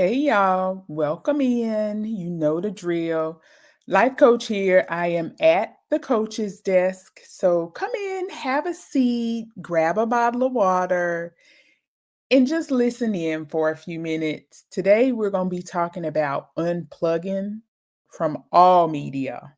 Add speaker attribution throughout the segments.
Speaker 1: Hey y'all, welcome in. You know the drill. Life coach here. I am at the coach's desk. So come in, have a seat, grab a bottle of water, and just listen in for a few minutes. Today, we're going to be talking about unplugging from all media: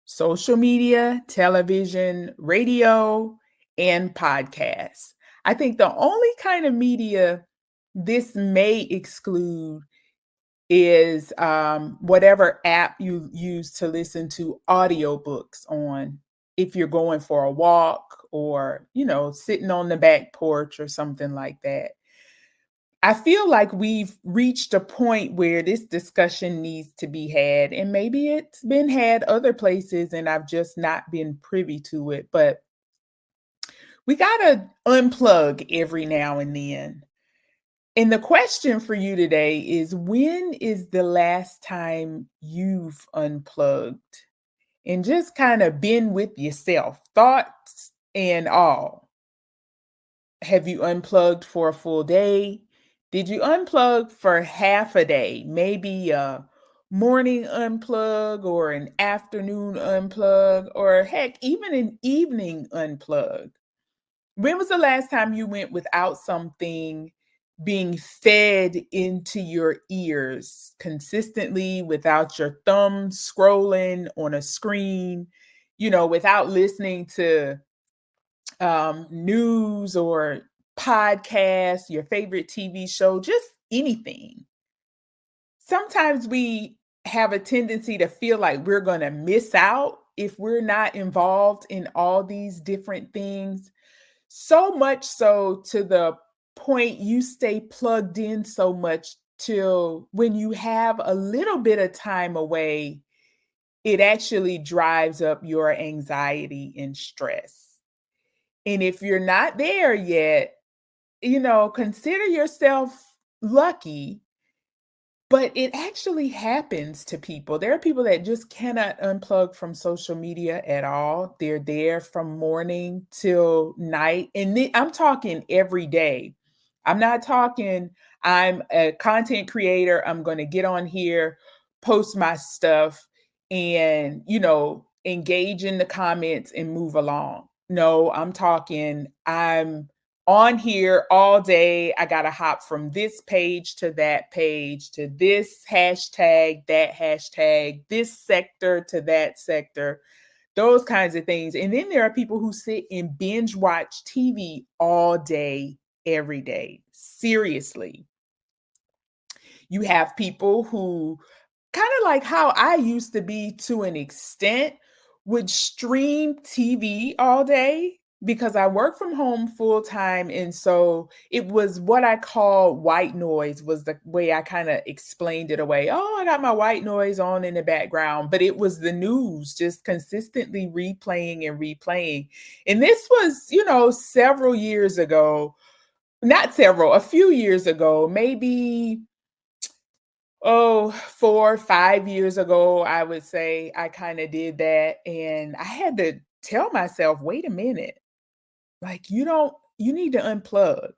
Speaker 1: social media, television, radio, and podcasts. I think the only kind of media this may exclude is whatever app you use to listen to audiobooks on, if you're going for a walk or sitting on the back porch or something like that. I feel like we've reached a point where this discussion needs to be had, and maybe it's been had other places and I've just not been privy to it, but we got to unplug every now and then. And the question for you today is, when is the last time you've unplugged and just kind of been with yourself, thoughts and all? Have you unplugged for a full day? Did you unplug for half a day? Maybe a morning unplug or an afternoon unplug, or heck, even an evening unplug. When was the last time you went without something being fed into your ears consistently, without your thumb scrolling on a screen, without listening to news or podcasts, your favorite TV show, just anything? Sometimes we have a tendency to feel like we're going to miss out if we're not involved in all these different things. So much so to the point you stay plugged in so much till when you have a little bit of time away, it actually drives up your anxiety and stress. And if you're not there yet, consider yourself lucky, but it actually happens to people. There are people that just cannot unplug from social media at all. They're there from morning till night. And I'm talking every day. I'm not talking, I'm a content creator. I'm going to get on here, post my stuff, and, engage in the comments and move along. No, I'm talking, I'm on here all day. I got to hop from this page to that page, to this hashtag, that hashtag, this sector to that sector, those kinds of things. And then there are people who sit and binge watch TV all day, every day. Seriously. You have people who, kind of like how I used to be to an extent, would stream TV all day because I work from home full time. And so it was what I call white noise, was the way I kind of explained it away. Oh, I got my white noise on in the background, but it was the news just consistently replaying and replaying. And this was, several years ago, not several, a few years ago, maybe 4 or 5 years ago, I would say I kind of did that. And I had to tell myself, wait a minute, like you need to unplug.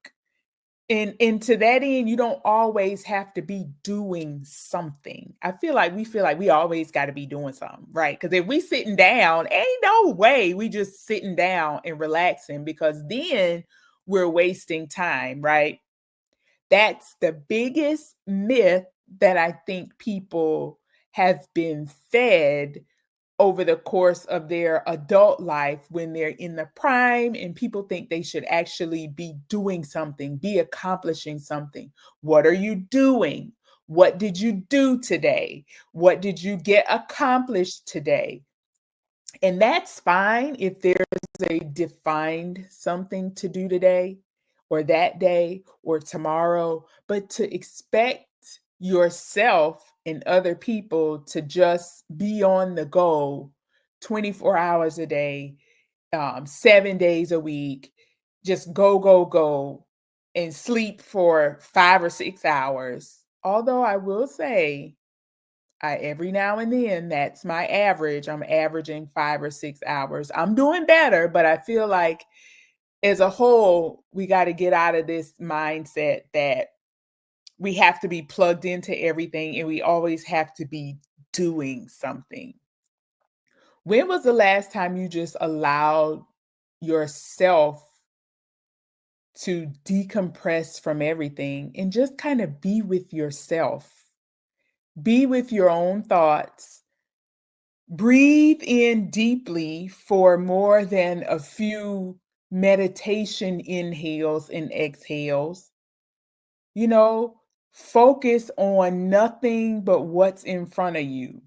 Speaker 1: And to that end, you don't always have to be doing something. I feel like we always got to be doing something, right? Because if we sitting down, ain't no way we just sitting down and relaxing, because then we're wasting time, right? That's the biggest myth that I think people have been fed over the course of their adult life, when they're in the prime and people think they should actually be doing something, be accomplishing something. What are you doing? What did you do today? What did you get accomplished today? And that's fine if there's a defined something to do today or that day or tomorrow, but to expect yourself and other people to just be on the go 24 hours a day, 7 days a week, just go, go, go, and sleep for 5 or 6 hours. Although I will say, every now and then, that's my average. I'm averaging 5 or 6 hours. I'm doing better, but I feel like as a whole, we got to get out of this mindset that We have to be plugged into everything and we always have to be doing something. When was the last time you just allowed yourself to decompress from everything and just kind of be with yourself? Be with your own thoughts. Breathe in deeply for more than a few meditation inhales and exhales. You know, focus on nothing but what's in front of you.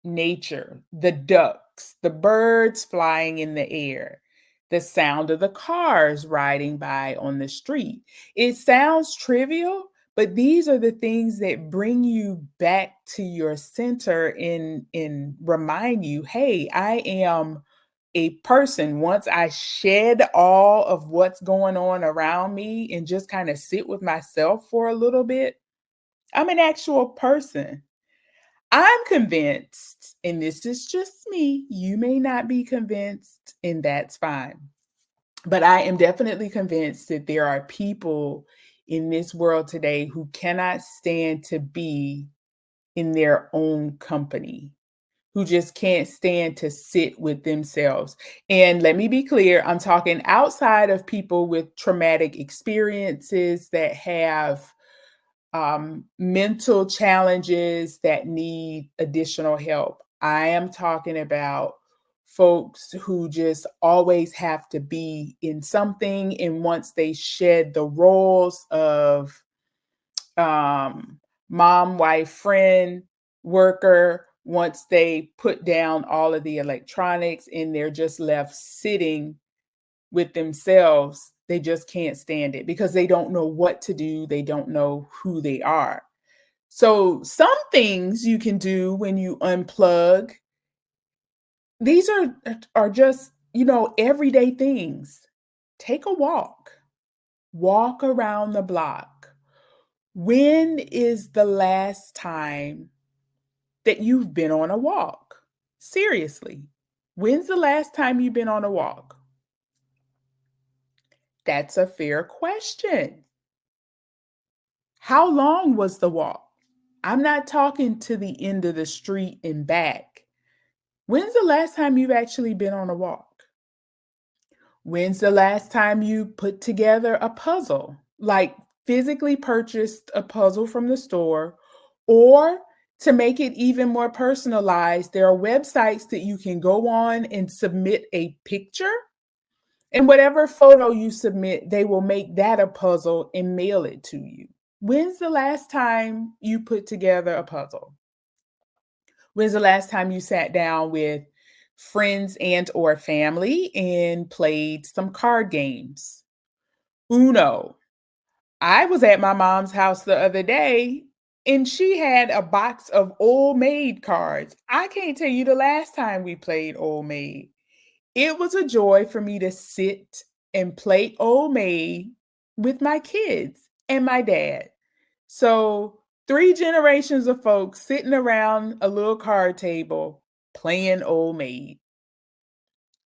Speaker 1: Nature, the ducks, the birds flying in the air, the sound of the cars riding by on the street. It sounds trivial, but these are the things that bring you back to your center and remind you, hey, I am a person. Once I shed all of what's going on around me and just kind of sit with myself for a little bit, I'm an actual person. I'm convinced, and this is just me, you may not be convinced, and that's fine. But I am definitely convinced that there are people in this world today who cannot stand to be in their own company, who just can't stand to sit with themselves. And let me be clear, I'm talking outside of people with traumatic experiences that have mental challenges that need additional help. I am talking about folks who just always have to be in something. And once they shed the roles of mom, wife, friend, worker, once they put down all of the electronics and they're just left sitting with themselves, they just can't stand it because they don't know what to do. They don't know who they are. So some things you can do when you unplug, these are just, everyday things. Take a walk. Walk around the block. When is the last time that you've been on a walk? Seriously. When's the last time you've been on a walk? That's a fair question. How long was the walk? I'm not talking to the end of the street and back. When's the last time you've actually been on a walk? When's the last time you put together a puzzle? Like physically purchased a puzzle from the store, or to make it even more personalized, there are websites that you can go on and submit a picture. And whatever photo you submit, they will make that a puzzle and mail it to you. When's the last time you put together a puzzle? When's the last time you sat down with friends and or family and played some card games? Uno. I was at my mom's house the other day and she had a box of Old Maid cards. I can't tell you the last time we played Old Maid. It was a joy for me to sit and play Old Maid with my kids and my dad. So, 3 generations of folks sitting around a little card table playing Old Maid.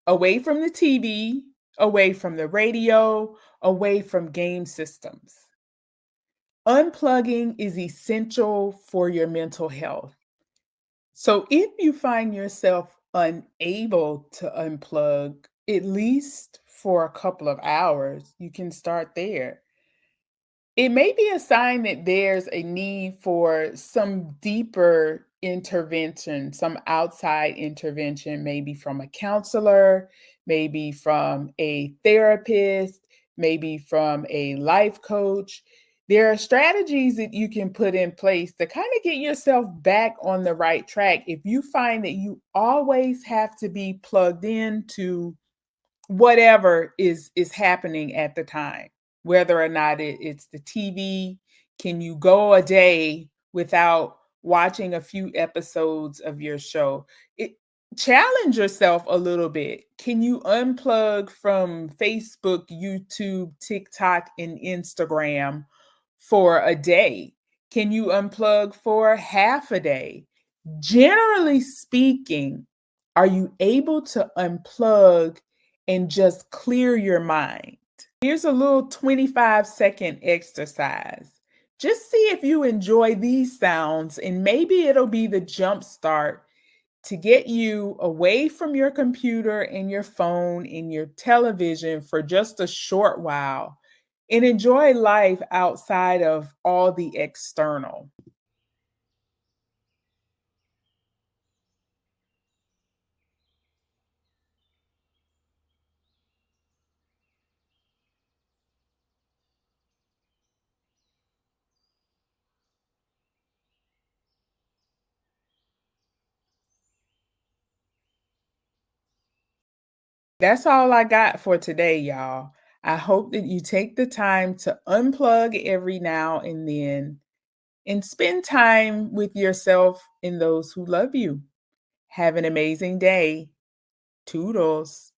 Speaker 1: Away from the TV, away from the radio, away from game systems. Unplugging is essential for your mental health. So if you find yourself unable to unplug, at least for a couple of hours, you can start there. It may be a sign that there's a need for some deeper intervention, some outside intervention, maybe from a counselor, maybe from a therapist, maybe from a life coach. There are strategies that you can put in place to kind of get yourself back on the right track. If you find that you always have to be plugged into whatever is happening at the time, whether or not it's the TV. Can you go a day without watching a few episodes of your show? Challenge yourself a little bit. Can you unplug from Facebook, YouTube, TikTok, and Instagram for a day? Can you unplug for half a day? Generally speaking, are you able to unplug and just clear your mind? Here's a little 25-second exercise. Just see if you enjoy these sounds, and maybe it'll be the jump start to get you away from your computer and your phone and your television for just a short while and enjoy life outside of all the external. That's all I got for today, y'all. I hope that you take the time to unplug every now and then and spend time with yourself and those who love you. Have an amazing day. Toodles.